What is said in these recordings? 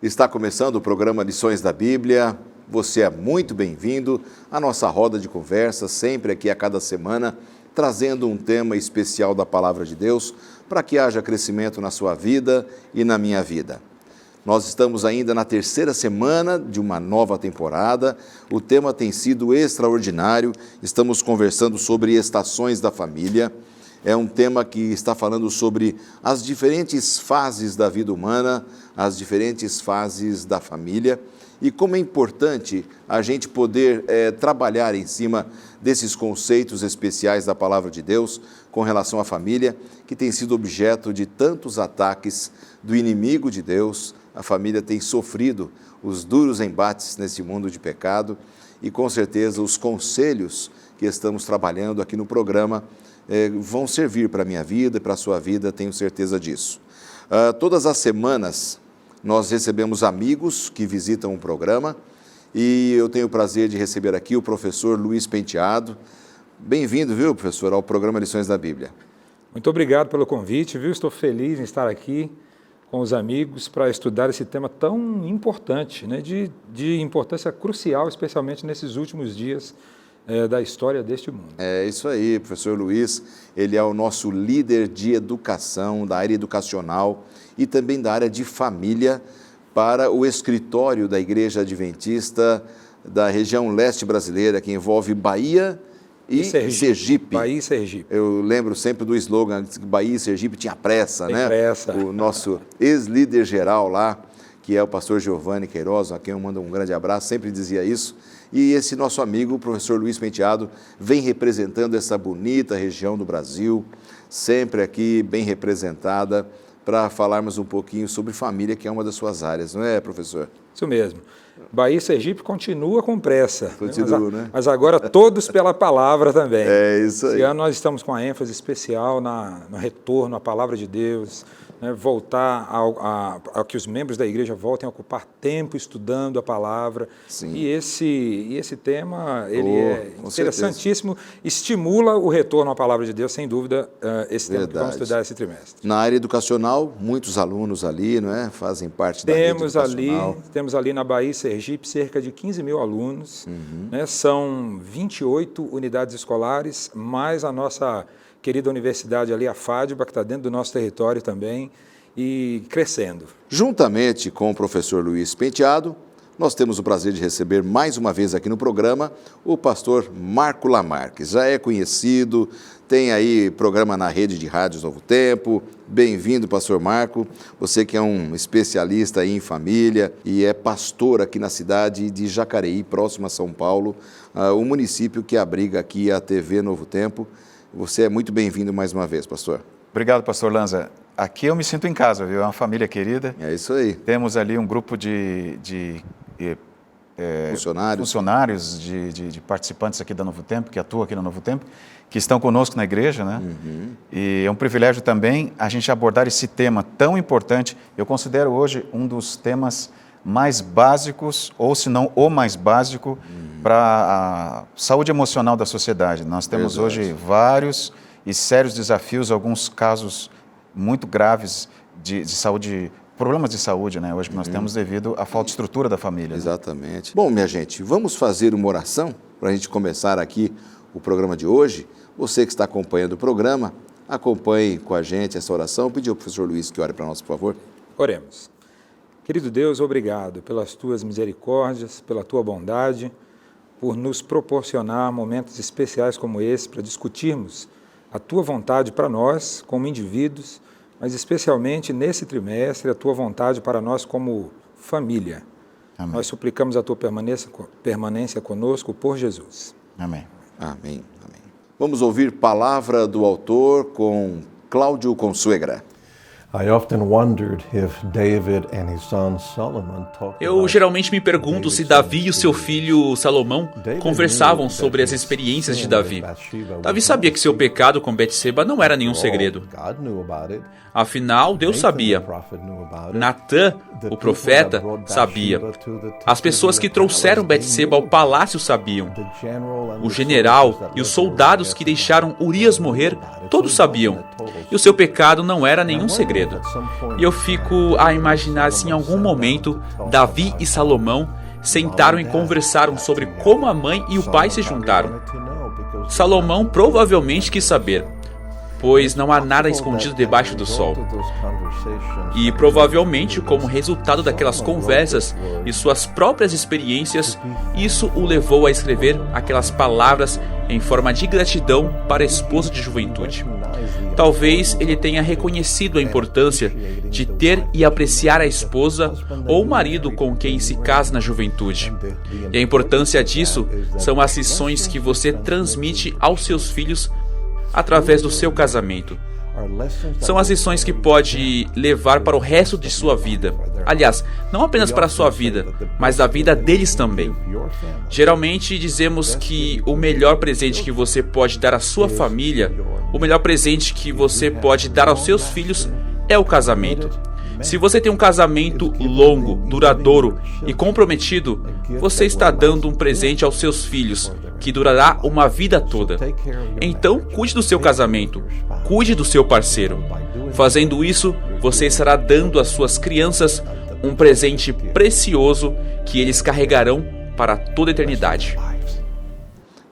Está começando o programa Lições da Bíblia. Você é muito bem-vindo à nossa roda de conversa, sempre aqui a cada semana, trazendo um tema especial da Palavra de Deus para que haja crescimento na sua vida e na minha vida. Nós estamos ainda na terceira semana de uma nova temporada. O tema tem sido extraordinário. Estamos conversando sobre estações da família. É um tema que está falando sobre as diferentes fases da vida humana, as diferentes fases da família e como é importante a gente poder trabalhar em cima desses conceitos especiais da Palavra de Deus com relação à família, que tem sido objeto de tantos ataques do inimigo de Deus. A família tem sofrido os duros embates nesse mundo de pecado e, com certeza, os conselhos que estamos trabalhando aqui no programa vão servir para a minha vida e para a sua vida, tenho certeza disso. Todas as semanas nós recebemos amigos que visitam o programa e eu tenho o prazer de receber aqui o professor Luiz Penteado. Bem-vindo, viu, professor, ao programa Lições da Bíblia. Muito obrigado pelo convite, viu? Estou feliz em estar aqui com os amigos para estudar esse tema tão importante, né? de importância crucial, especialmente nesses últimos dias da história deste mundo. É isso aí, professor Luiz, ele é o nosso líder de educação, da área educacional e também da área de família para o escritório da Igreja Adventista da região leste brasileira, que envolve Bahia e Sergipe. Bahia e Sergipe. Eu lembro sempre do slogan que Bahia e Sergipe tinha pressa, né? Pressa. O nosso ex-líder geral lá, que é o pastor Giovanni Queiroz, a quem eu mando um grande abraço, sempre dizia isso. E esse nosso amigo, o professor Luiz Penteado, vem representando essa bonita região do Brasil, sempre aqui bem representada, para falarmos um pouquinho sobre família, que é uma das suas áreas, não é, professor? Isso mesmo. Bahia e Sergipe continua com pressa. Continua, né? Mas agora todos pela palavra também. É isso aí. Esse ano nós estamos com a ênfase especial no retorno à palavra de Deus, né? Voltar a que os membros da igreja voltem a ocupar tempo estudando a palavra. Sim. E esse tema ele é interessantíssimo, certeza. Estimula o retorno à palavra de Deus, sem dúvida, esse tema que vamos estudar esse trimestre. Na área educacional, muitos alunos ali, não é? Fazem parte da rede educacional. Temos ali na Bahia e Sergipe cerca de 15 mil alunos, né? São 28 unidades escolares, mais a nossa querida universidade ali, a FADBA, que está dentro do nosso território também e crescendo. Juntamente com o professor Luiz Penteado, nós temos o prazer de receber mais uma vez aqui no programa o pastor Marco Lamarques. Já é conhecido, tem aí programa na rede de rádios Novo Tempo. Bem-vindo, pastor Marco. Você que é um especialista aí em família e é pastor aqui na cidade de Jacareí, próximo a São Paulo, o município que abriga aqui a TV Novo Tempo. Você é muito bem-vindo mais uma vez, pastor. Obrigado, pastor Lanza. Aqui eu me sinto em casa, viu? É uma família querida. É isso aí. Temos ali um grupo de funcionários, de participantes aqui da Novo Tempo, que atuam aqui no Novo Tempo, que estão conosco na igreja, né? E é um privilégio também a gente abordar esse tema tão importante. Eu considero hoje um dos temas mais básicos, ou se não o mais básico, para a saúde emocional da sociedade. Nós temos hoje vários e sérios desafios, alguns casos muito graves de saúde, problemas de saúde, né? Hoje que nós temos devido à falta de estrutura da família. Exatamente. Né? Bom, minha gente, vamos fazer uma oração para a gente começar aqui o programa de hoje. Você que está acompanhando o programa, acompanhe com a gente essa oração. Eu pedi ao professor Luiz que ore para nós, por favor. Oremos. Querido Deus, obrigado pelas tuas misericórdias, pela tua bondade, por nos proporcionar momentos especiais como esse para discutirmos a tua vontade para nós como indivíduos, mas especialmente nesse trimestre, a tua vontade para nós como família. Amém. Nós suplicamos a tua permanência conosco por Jesus. Amém. Amém. Amém. Vamos ouvir palavra do autor com Cláudio Consuegra. Eu geralmente me pergunto se Davi e o seu filho Salomão conversavam sobre as experiências de Davi. Davi sabia que seu pecado com Betseba não era nenhum segredo. Afinal, Deus sabia. Natã, o profeta, sabia. As pessoas que trouxeram Betseba ao palácio sabiam. O general e os soldados que deixaram Urias morrer, todos sabiam. E o seu pecado não era nenhum segredo. segredo. E eu fico a imaginar se em algum momento Davi e Salomão sentaram e conversaram sobre como a mãe e o pai se juntaram. Salomão provavelmente quis saber, pois não há nada escondido debaixo do sol. E provavelmente, como resultado daquelas conversas e suas próprias experiências, isso o levou a escrever aquelas palavras em forma de gratidão para a esposa de juventude. Talvez ele tenha reconhecido a importância de ter e apreciar a esposa ou o marido com quem se casa na juventude. E a importância disso são as lições que você transmite aos seus filhos através do seu casamento. São as lições que pode levar para o resto de sua vida. Aliás, não apenas para a sua vida, mas da vida deles também. Geralmente dizemos que o melhor presente que você pode dar à sua família, o melhor presente que você pode dar aos seus filhos é o casamento. Se você tem um casamento longo, duradouro e comprometido, você está dando um presente aos seus filhos, que durará uma vida toda. Então, cuide do seu casamento, cuide do seu parceiro. Fazendo isso, você estará dando às suas crianças um presente precioso que eles carregarão para toda a eternidade.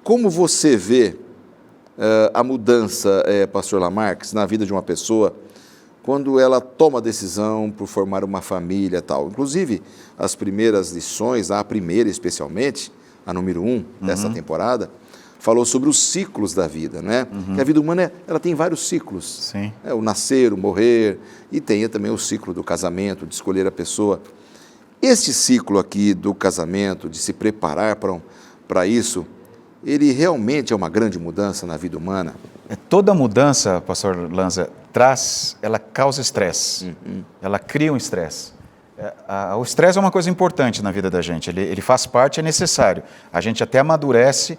Como você vê a mudança, pastor Lamarques, na vida de uma pessoa quando ela toma a decisão por formar uma família e tal? Inclusive, as primeiras lições, a primeira especialmente, a número 1 dessa temporada, falou sobre os ciclos da vida, né? Que a vida humana ela tem vários ciclos. Sim. O nascer, o morrer, e tem também o ciclo do casamento, de escolher a pessoa. Este ciclo aqui do casamento, de se preparar para isso, ele realmente é uma grande mudança na vida humana? Toda mudança, pastor Lanza, ela causa estresse, ela cria um estresse. O estresse é uma coisa importante na vida da gente, ele faz parte, é necessário. A gente até amadurece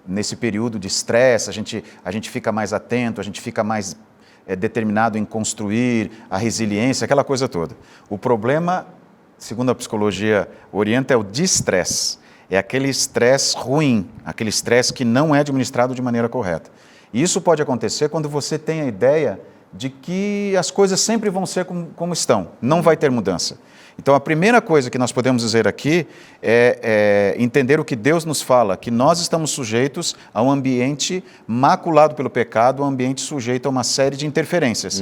nesse período de estresse, a gente fica mais atento, a gente fica mais determinado em construir a resiliência, aquela coisa toda. O problema, segundo a psicologia orienta, é o distresse. É aquele estresse ruim, aquele estresse que não é administrado de maneira correta. E isso pode acontecer quando você tem a ideia de que as coisas sempre vão ser como estão, não vai ter mudança. Então, a primeira coisa que nós podemos dizer aqui é entender o que Deus nos fala, que nós estamos sujeitos a um ambiente maculado pelo pecado, um ambiente sujeito a uma série de interferências.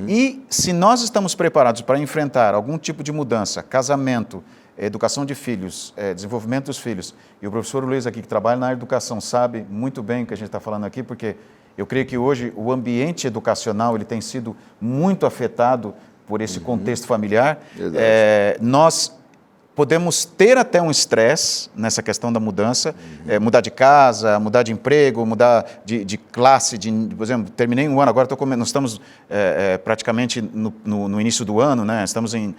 E se nós estamos preparados para enfrentar algum tipo de mudança, casamento, educação de filhos, desenvolvimento dos filhos, e o professor Luiz aqui, que trabalha na área de educação, sabe muito bem o que a gente está falando aqui, porque eu creio que hoje o ambiente educacional ele tem sido muito afetado por esse contexto familiar. Nós podemos ter até um estresse nessa questão da mudança, mudar de casa, mudar de emprego, mudar de classe, por exemplo, terminei um ano, agora nós estamos praticamente no início do ano, né? Estamos em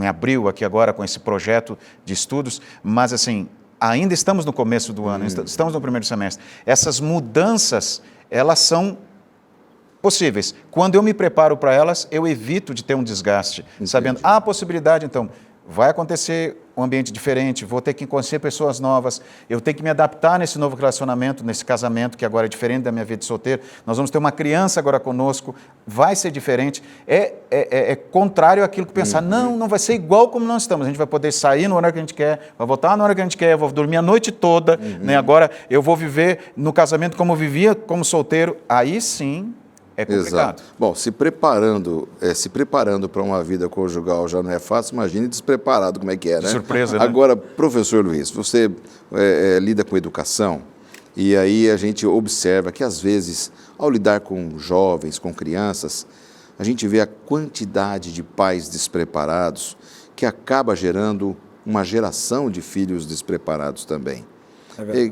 abril aqui agora com esse projeto de estudos, mas assim, ainda estamos no começo do ano, estamos no primeiro semestre. Essas mudanças, elas são possíveis. Quando eu me preparo para elas, eu evito de ter um desgaste, sabendo, há a possibilidade, então, vai acontecer um ambiente diferente, vou ter que conhecer pessoas novas, eu tenho que me adaptar nesse novo relacionamento, nesse casamento, que agora é diferente da minha vida de solteiro, nós vamos ter uma criança agora conosco, vai ser diferente, é contrário àquilo que pensar, não vai ser igual como nós estamos, a gente vai poder sair na hora que a gente quer, vai voltar na hora que a gente quer, vou dormir a noite toda, né? Agora eu vou viver no casamento como eu vivia como solteiro, aí sim, é complicado. Exato. Bom, se preparando para uma vida conjugal já não é fácil, imagine despreparado como é que é, né? Surpresa, né? Agora, professor Luiz, você lida com educação e aí a gente observa que às vezes, ao lidar com jovens, com crianças, a gente vê a quantidade de pais despreparados que acaba gerando uma geração de filhos despreparados também.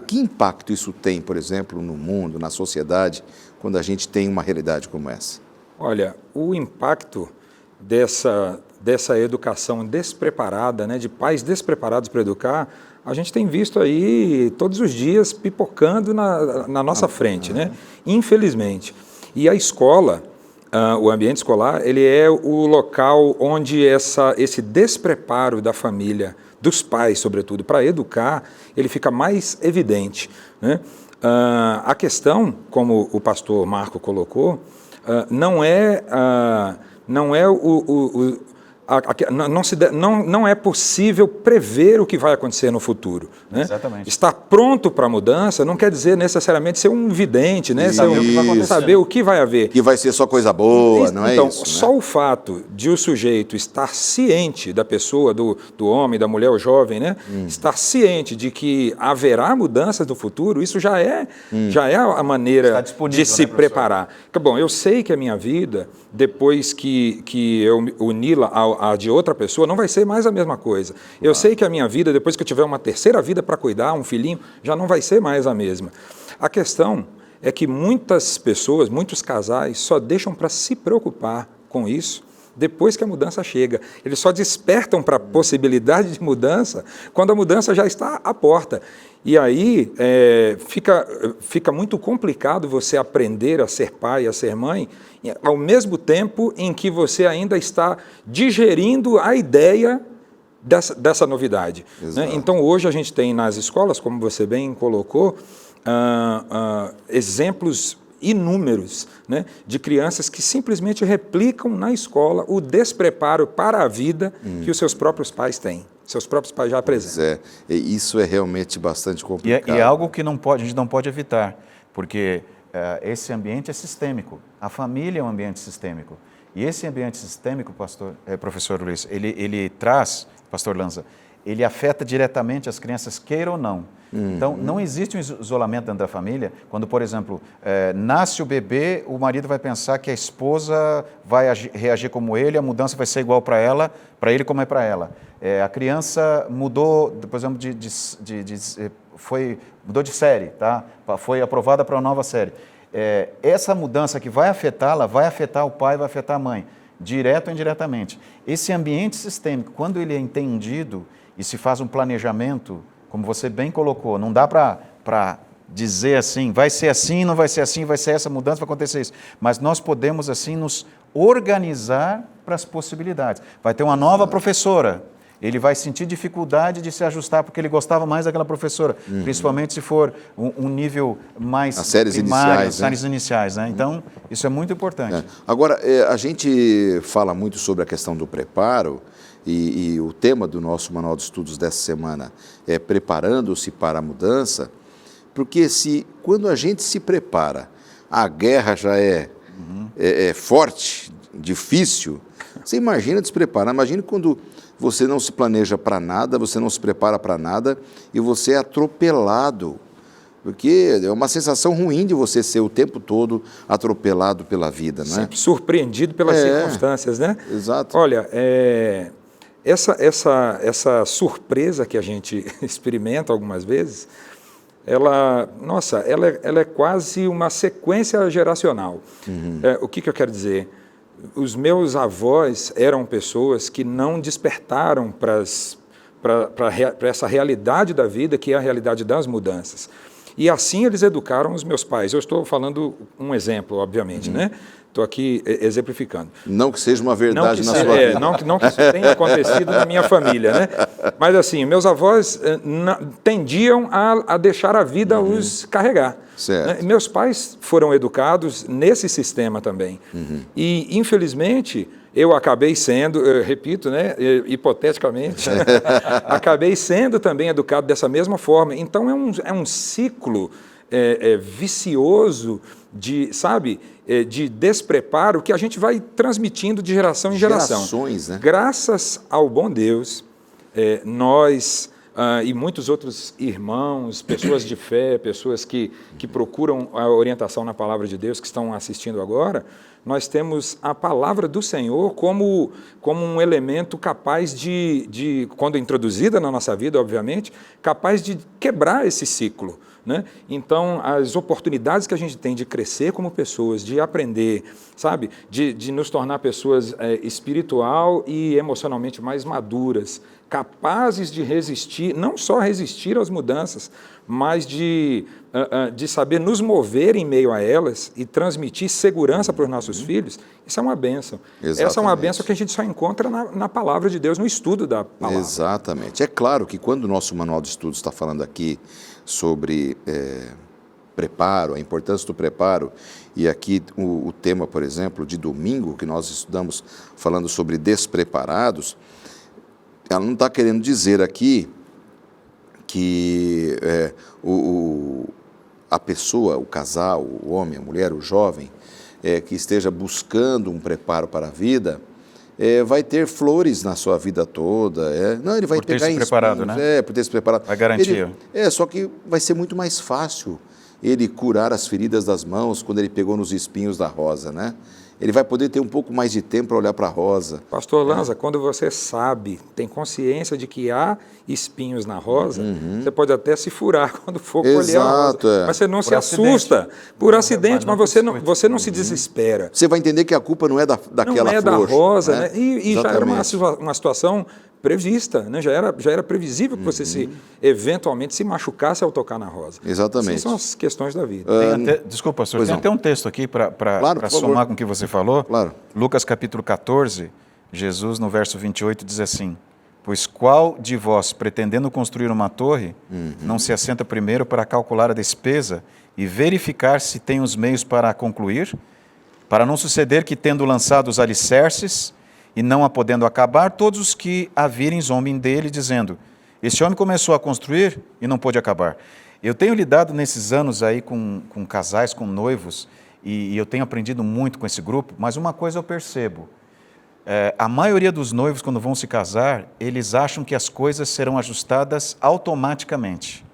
Que impacto isso tem, por exemplo, no mundo, na sociedade, quando a gente tem uma realidade como essa? Olha, o impacto dessa educação despreparada, né, de pais despreparados para educar, a gente tem visto aí todos os dias pipocando na nossa frente, né? Infelizmente. E a escola, o ambiente escolar, ele é o local onde esse despreparo da família, dos pais, sobretudo, para educar, ele fica mais evidente, né? A questão, como o pastor Marco colocou, não é não é possível prever o que vai acontecer no futuro. Né? Exatamente. Estar pronto para a mudança não quer dizer necessariamente ser um vidente, né? Saber o que vai haver. Que vai ser só coisa boa, não é então, isso? Só o fato de o sujeito estar ciente da pessoa, do homem, da mulher, o jovem, né? Estar ciente de que haverá mudanças no futuro, isso já é a maneira de se preparar. Bom, eu sei que a minha vida, depois que eu uni-la a de outra pessoa, não vai ser mais a mesma coisa. Eu sei que a minha vida, depois que eu tiver uma terceira vida para cuidar, um filhinho, já não vai ser mais a mesma. A questão é que muitas pessoas, muitos casais, só deixam para se preocupar com isso depois que a mudança chega. Eles só despertam para a possibilidade de mudança quando a mudança já está à porta. E aí fica muito complicado você aprender a ser pai, a ser mãe, ao mesmo tempo em que você ainda está digerindo a ideia dessa novidade. Né? Então, hoje a gente tem nas escolas, como você bem colocou, exemplos inúmeros, né, de crianças que simplesmente replicam na escola o despreparo para a vida que os seus próprios pais têm. Seus próprios pais já apresentam. Isso é realmente bastante complicado. E é algo que a gente não pode evitar, porque esse ambiente é sistêmico. A família é um ambiente sistêmico. E esse ambiente sistêmico, professor Luiz, ele traz, pastor Lanza, ele afeta diretamente as crianças, queira ou não. Então, não existe um isolamento dentro da família, quando, por exemplo, nasce o bebê, o marido vai pensar que a esposa vai reagir como ele, a mudança vai ser igual para ele como é para ela. A criança mudou, por exemplo, mudou de série, tá? Foi aprovada para uma nova série. Essa mudança que vai afetá-la, vai afetar o pai, vai afetar a mãe, direto ou indiretamente. Esse ambiente sistêmico, quando ele é entendido e se faz um planejamento, como você bem colocou, não dá para dizer assim, vai ser assim, não vai ser assim, vai ser essa mudança, vai acontecer isso. Mas nós podemos, assim, nos organizar para as possibilidades. Vai ter uma nova professora, ele vai sentir dificuldade de se ajustar porque ele gostava mais daquela professora, principalmente se for um nível mais as séries primário, iniciais, as séries iniciais, né? Então, isso é muito importante. Agora, a gente fala muito sobre a questão do preparo, e o tema do nosso manual de estudos dessa semana é preparando-se para a mudança, porque quando a gente se prepara, a guerra já é forte, difícil, você imagina despreparar, imagina quando você não se planeja para nada, você não se prepara para nada e você é atropelado, porque é uma sensação ruim de você ser o tempo todo atropelado pela vida, né? Sempre surpreendido pelas circunstâncias, né? Exato. Olha, essa surpresa que a gente experimenta algumas vezes, ela é quase uma sequência geracional. O que eu quero dizer? Os meus avós eram pessoas que não despertaram para essa realidade da vida, que é a realidade das mudanças. E assim eles educaram os meus pais. Eu estou falando um exemplo, obviamente, né? Estou aqui exemplificando. Não que seja uma verdade na sua vida. Não que isso tenha acontecido na minha família, né? Mas assim, meus avós tendiam a deixar a vida os carregar. Certo. Meus pais foram educados nesse sistema também. E, infelizmente, eu acabei sendo, repito, né, hipoteticamente, acabei sendo também educado dessa mesma forma. Então, é um ciclo vicioso de despreparo que a gente vai transmitindo de geração em geração. Gerações, né? Graças ao bom Deus, nós e muitos outros irmãos, pessoas de fé, pessoas que procuram a orientação na palavra de Deus, que estão assistindo agora, nós temos a palavra do Senhor como um elemento capaz de, quando introduzida na nossa vida, obviamente, capaz de quebrar esse ciclo. Né? Então, as oportunidades que a gente tem de crescer como pessoas, de aprender, sabe, de nos tornar pessoas espiritual e emocionalmente mais maduras, capazes de resistir, não só resistir às mudanças, mas de saber nos mover em meio a elas e transmitir segurança para os nossos filhos, isso é uma bênção. Exatamente. Essa é uma bênção que a gente só encontra na palavra de Deus, no estudo da palavra. Exatamente. É claro que quando o nosso manual de estudos está falando aqui sobre preparo, a importância do preparo, e aqui o tema, por exemplo, de domingo, que nós estudamos falando sobre despreparados, ela não está querendo dizer aqui que a pessoa, o casal, o homem, a mulher, o jovem, que esteja buscando um preparo para a vida, vai ter flores na sua vida toda. Não, ele vai pegar ter se preparado, espinhos, né? Por ter se preparado. Vai garantir. Só que vai ser muito mais fácil ele curar as feridas das mãos quando ele pegou nos espinhos da rosa, né? Ele vai poder ter um pouco mais de tempo para olhar para a rosa. Pastor Lanza, quando você sabe, tem consciência de que há espinhos na rosa, você pode até se furar quando for colher a rosa. Mas você não se assusta por acidente, mas você não se desespera. Você vai entender que a culpa não é daquela flor. Não é da rosa, né? E já era Exatamente. uma situação prevista, né? Já era previsível que você eventualmente se machucasse ao tocar na rosa. Exatamente. Essas são as questões da vida. Desculpa, pastor, tem até um texto aqui para Claro, somar com o que você falou. Claro. Lucas capítulo 14, Jesus no verso 28 diz assim: pois qual de vós, pretendendo construir uma torre, não se assenta primeiro para calcular a despesa e verificar se tem os meios para concluir? Para não suceder que, tendo lançado os alicerces e não a podendo acabar, todos os que a virem zombem dele, dizendo: este homem começou a construir e não pôde acabar. Eu tenho lidado nesses anos aí com casais, com noivos, e eu tenho aprendido muito com esse grupo, mas uma coisa eu percebo: a maioria dos noivos, quando vão se casar, eles acham que as coisas serão ajustadas automaticamente,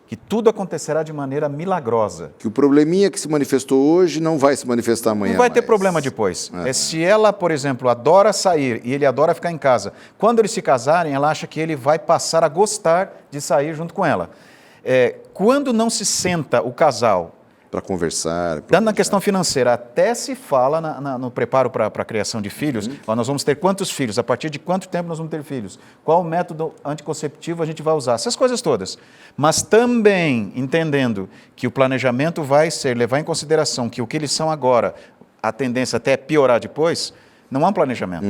que tudo acontecerá de maneira milagrosa. Que o probleminha que se manifestou hoje não vai se manifestar amanhã. Não vai ter mais. problema depois. Se ela, por exemplo, adora sair e ele adora ficar em casa, quando eles se casarem, ela acha que ele vai passar a gostar de sair junto com ela. Quando não se senta o casal Para conversar. Dando na questão financeira, até se fala no preparo para a criação de filhos, nós vamos ter quantos filhos, a partir de quanto tempo nós vamos ter filhos, qual método anticonceptivo a gente vai usar, essas coisas todas. Mas também entendendo que o planejamento vai ser levar em consideração que o que eles são agora, a tendência até é piorar depois, não há um planejamento.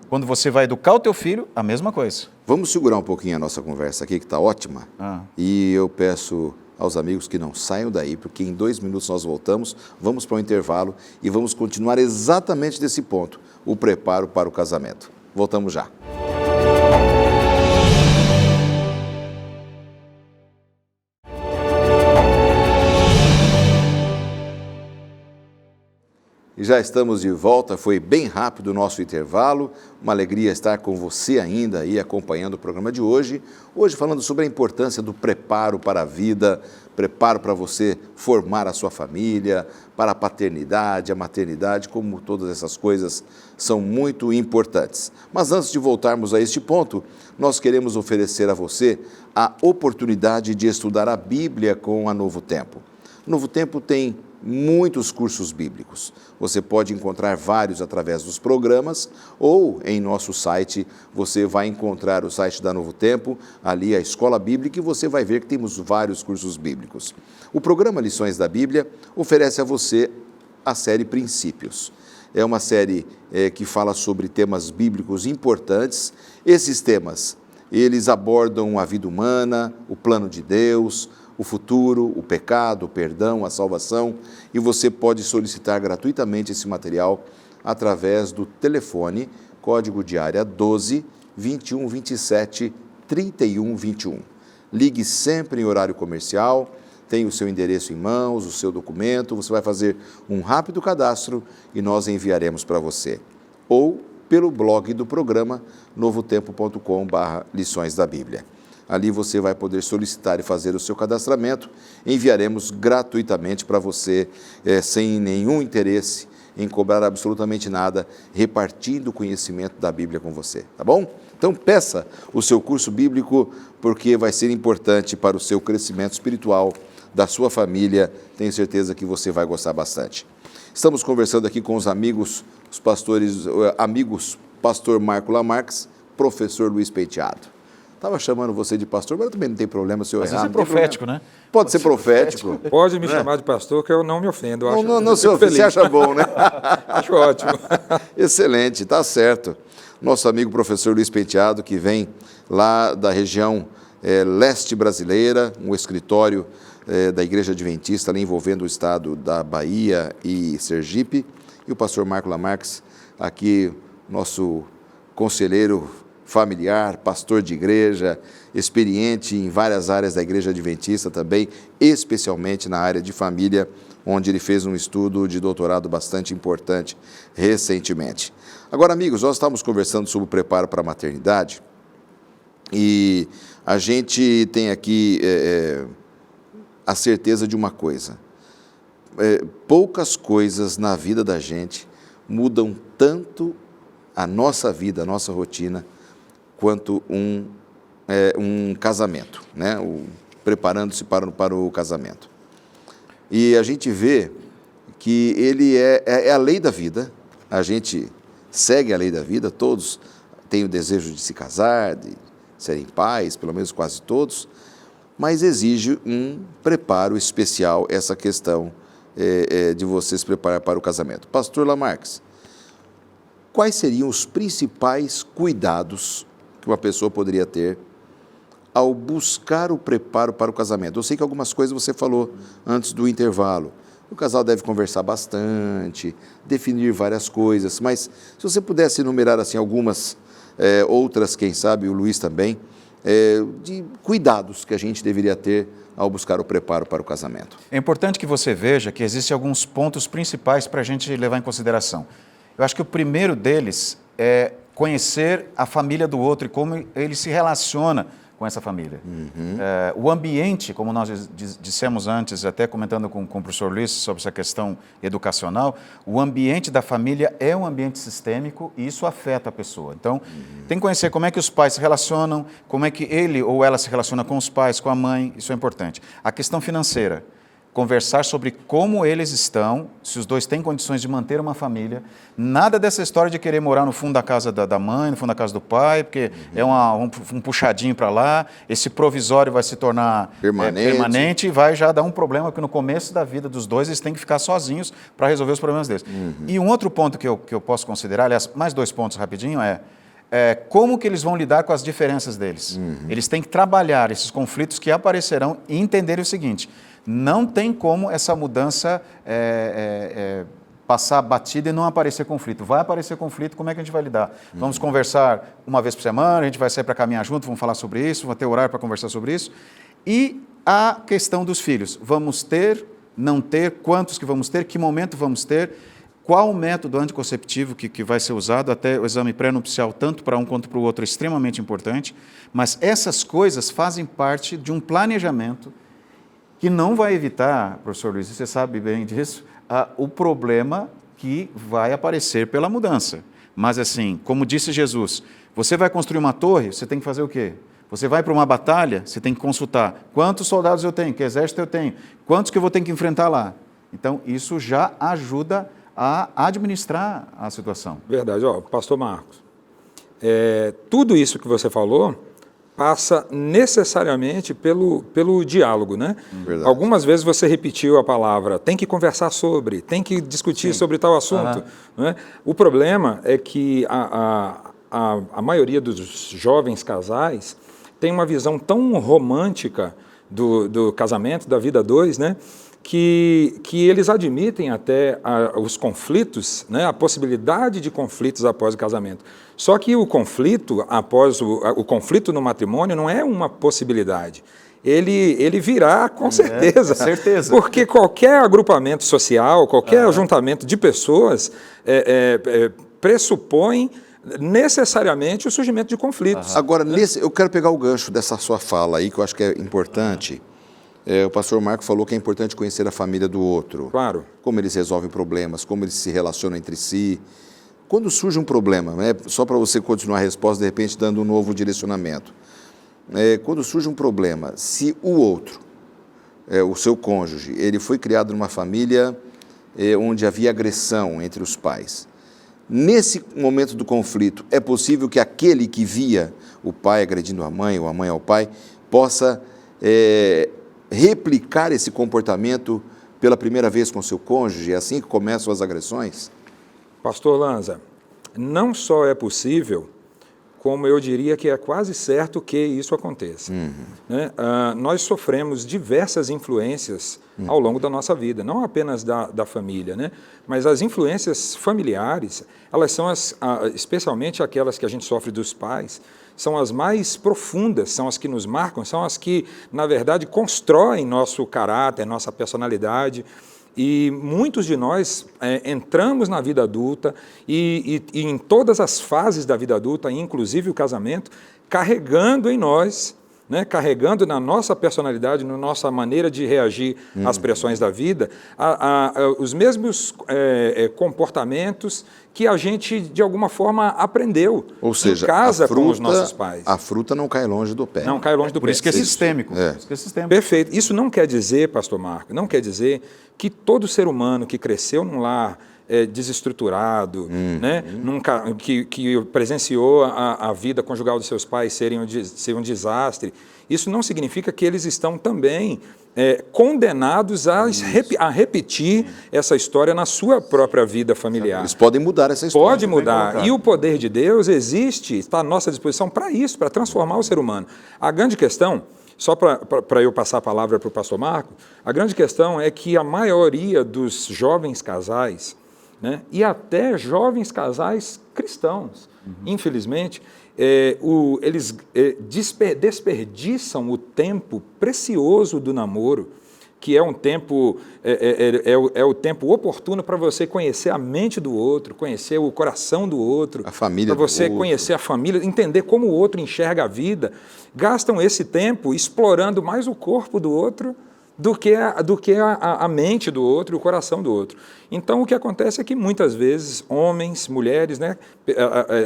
Quando você vai educar o teu filho, a mesma coisa. Vamos segurar um pouquinho a nossa conversa aqui, que está ótima, e eu peço aos amigos que não saiam daí, porque em 2 minutos nós voltamos, vamos para o intervalo e vamos continuar exatamente desse ponto, o preparo para o casamento. Voltamos já. E já estamos de volta, foi bem rápido o nosso intervalo, uma alegria estar com você ainda aí acompanhando o programa de hoje. Hoje falando sobre a importância do preparo para a vida, preparo para você formar a sua família, para a paternidade, a maternidade, como todas essas coisas são muito importantes. Mas antes de voltarmos a este ponto, nós queremos oferecer a você a oportunidade de estudar a Bíblia com a Novo Tempo. Novo Tempo tem muitos cursos bíblicos. Você pode encontrar vários através dos programas ou em nosso site, você vai encontrar o site da Novo Tempo, ali a Escola Bíblica, e você vai ver que temos vários cursos bíblicos. O programa Lições da Bíblia oferece a você a série Princípios. É uma série que fala sobre temas bíblicos importantes. Esses temas, eles abordam a vida humana, o plano de Deus, o futuro, o pecado, o perdão, a salvação, e você pode solicitar gratuitamente esse material através do telefone, código de área 12 21 27 31 21. Ligue sempre em horário comercial, tem o seu endereço em mãos, o seu documento, você vai fazer um rápido cadastro e nós enviaremos para você. Ou pelo blog do programa novotempo.com/lições da Bíblia. Ali você vai poder solicitar e fazer o seu cadastramento. Enviaremos gratuitamente para você, sem nenhum interesse em cobrar absolutamente nada, repartindo o conhecimento da Bíblia com você, tá bom? Então peça o seu curso bíblico, porque vai ser importante para o seu crescimento espiritual, da sua família. Tenho certeza que você vai gostar bastante. Estamos conversando aqui com os amigos, pastor Marco Lamarques, professor Luiz Penteado. Estava chamando você de pastor, mas também não tem problema se eu errar. Mas isso é profético, né? Pode ser profético. Pode me chamar de pastor, que eu não me ofendo. Não, senhor, você acha bom, né? Acho ótimo. Excelente, tá certo. Nosso amigo professor Luiz Penteado, que vem lá da região leste brasileira, um escritório da Igreja Adventista, ali envolvendo o estado da Bahia e Sergipe, e o pastor Marco Lamarques, aqui nosso conselheiro familiar, pastor de igreja, experiente em várias áreas da Igreja Adventista também, especialmente na área de família, onde ele fez um estudo de doutorado bastante importante recentemente. Agora, amigos, nós estávamos conversando sobre o preparo para a maternidade e a gente tem aqui a certeza de uma coisa. Poucas coisas na vida da gente mudam tanto a nossa vida, a nossa rotina, quanto um casamento, né? Preparando-se para o casamento. E a gente vê que ele é a lei da vida, a gente segue a lei da vida, todos têm o desejo de se casar, de serem pais, pelo menos quase todos, mas exige um preparo especial essa questão de você se preparar para o casamento. Pastor Lamarques, quais seriam os principais cuidados que uma pessoa poderia ter ao buscar o preparo para o casamento? Eu sei que algumas coisas você falou antes do intervalo. O casal deve conversar bastante, definir várias coisas, mas se você pudesse enumerar assim, algumas outras, quem sabe, o Luiz também, de cuidados que a gente deveria ter ao buscar o preparo para o casamento. É importante que você veja que existem alguns pontos principais para a gente levar em consideração. Eu acho que o primeiro deles é conhecer a família do outro e como ele se relaciona com essa família. O ambiente, como nós dissemos antes, até comentando com o professor Luiz sobre essa questão educacional, o ambiente da família é um ambiente sistêmico e isso afeta a pessoa. Então, tem que conhecer como é que os pais se relacionam, como é que ele ou ela se relaciona com os pais, com a mãe, isso é importante. A questão financeira. Conversar sobre como eles estão, se os dois têm condições de manter uma família. Nada dessa história de querer morar no fundo da casa da mãe, no fundo da casa do pai, porque é um puxadinho para lá, esse provisório vai se tornar permanente e vai já dar um problema, porque no começo da vida dos dois eles têm que ficar sozinhos para resolver os problemas deles. E um outro ponto que eu posso considerar, aliás, mais 2 pontos rapidinho, como que eles vão lidar com as diferenças deles. Eles têm que trabalhar esses conflitos que aparecerão e entenderem o seguinte: não tem como essa mudança passar batida e não aparecer conflito. Vai aparecer conflito, como é que a gente vai lidar? Vamos conversar uma vez por semana, a gente vai sair para caminhar junto, vamos falar sobre isso, vamos ter horário para conversar sobre isso. E a questão dos filhos. Vamos ter, não ter, quantos que vamos ter, que momento vamos ter, qual o método anticonceptivo que vai ser usado, até o exame pré-nupcial, tanto para um quanto para o outro, é extremamente importante. Mas essas coisas fazem parte de um planejamento que não vai evitar, professor Luiz, você sabe bem disso, o problema que vai aparecer pela mudança. Mas assim, como disse Jesus, você vai construir uma torre, você tem que fazer o quê? Você vai para uma batalha, você tem que consultar quantos soldados eu tenho, que exército eu tenho, quantos que eu vou ter que enfrentar lá. Então, isso já ajuda a administrar a situação. Verdade. Pastor Marcos, tudo isso que você falou passa necessariamente pelo diálogo, né? Verdade. Algumas vezes você repetiu a palavra, tem que conversar sobre, tem que discutir sobre tal assunto. Né? O problema é que a maioria dos jovens casais tem uma visão tão romântica do casamento, da vida a dois, né? Que eles admitem até os conflitos, né, a possibilidade de conflitos após o casamento. Só que o conflito após o conflito no matrimônio não é uma possibilidade. Ele virá com certeza. Certeza. Porque qualquer agrupamento social, qualquer ajuntamento de pessoas pressupõe necessariamente o surgimento de conflitos. Agora, eu quero pegar o gancho dessa sua fala aí, que eu acho que é importante. O pastor Marco falou que é importante conhecer a família do outro. Claro. Como eles resolvem problemas, como eles se relacionam entre si. Quando surge um problema, né, só para você continuar a resposta, de repente dando um novo direcionamento. Quando surge um problema, se o outro, o seu cônjuge, ele foi criado numa família onde havia agressão entre os pais. Nesse momento do conflito, é possível que aquele que via o pai agredindo a mãe ou a mãe ao pai possa replicar esse comportamento pela primeira vez com seu cônjuge? É assim que começam as agressões? Pastor Lanza, não só é possível, como eu diria que é quase certo que isso aconteça. Né? Nós sofremos diversas influências ao longo da nossa vida, não apenas da família, né? Mas as influências familiares, elas são especialmente aquelas que a gente sofre dos pais, são as mais profundas, são as que nos marcam, são as que, na verdade, constroem nosso caráter, nossa personalidade. E muitos de nós entramos na vida adulta e em todas as fases da vida adulta, inclusive o casamento, carregando em nós, né, carregando na nossa personalidade, na nossa maneira de reagir às pressões da vida, os mesmos comportamentos que a gente, de alguma forma, aprendeu. Ou seja, em casa com os nossos pais. A fruta não cai longe do pé. Não cai longe do pé. Por isso que é sistêmico. É. Por isso que é sistêmico. Perfeito. Isso não quer dizer, pastor Marco, não quer dizer que todo ser humano que cresceu num lar desestruturado, né, que presenciou a vida conjugal dos seus pais ser um desastre, isso não significa que eles estão também condenados a repetir essa história na sua própria vida familiar. Eles podem mudar essa história. Pode mudar. E o poder de Deus existe, está à nossa disposição para isso, para transformar o ser humano. A grande questão, só para eu passar a palavra para o pastor Marco, a grande questão é que a maioria dos jovens casais, né, e até jovens casais cristãos, infelizmente, eles desperdiçam o tempo precioso do namoro, que é um tempo, o tempo oportuno para você conhecer a mente do outro, conhecer o coração do outro, a família para você conhecer a família, entender como o outro enxerga a vida. Gastam esse tempo explorando mais o corpo do outro do que a mente do outro e o coração do outro. Então, o que acontece é que, muitas vezes, homens, mulheres, né,